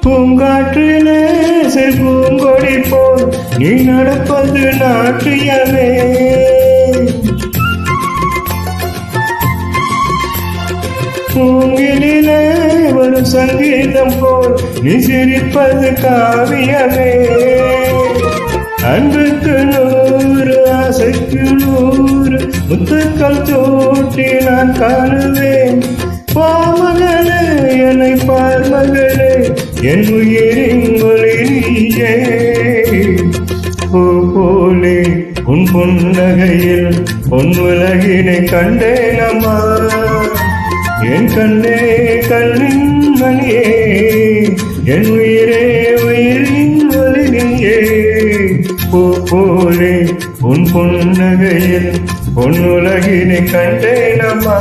பூங்காற்றிலே பூங்கொடி போல் நீ நடப்பது நாட்டியமே. பூங்கிலே வரும் சங்கீதம் போல் நீ சிரிப்பது காவியமே. அன்புக்கு 100 ஆசைக்கு 100 முத்துக்கள் சூட்டி நான் காணுவேன். பாமகளே என்னை பார்மகளே என் உயிரின் ஒளி நீயே. பூ போலே உன் புன்னகையில் பொன் உலகினை கண்டேனம்மா. என் கண்ணே கண்ணின் மணியே என் உயிரே உயிரின் ஒளி நீயே. பூ போலே உன் புன்னகையில் பொன் உலகினை கண்டேனம்மா.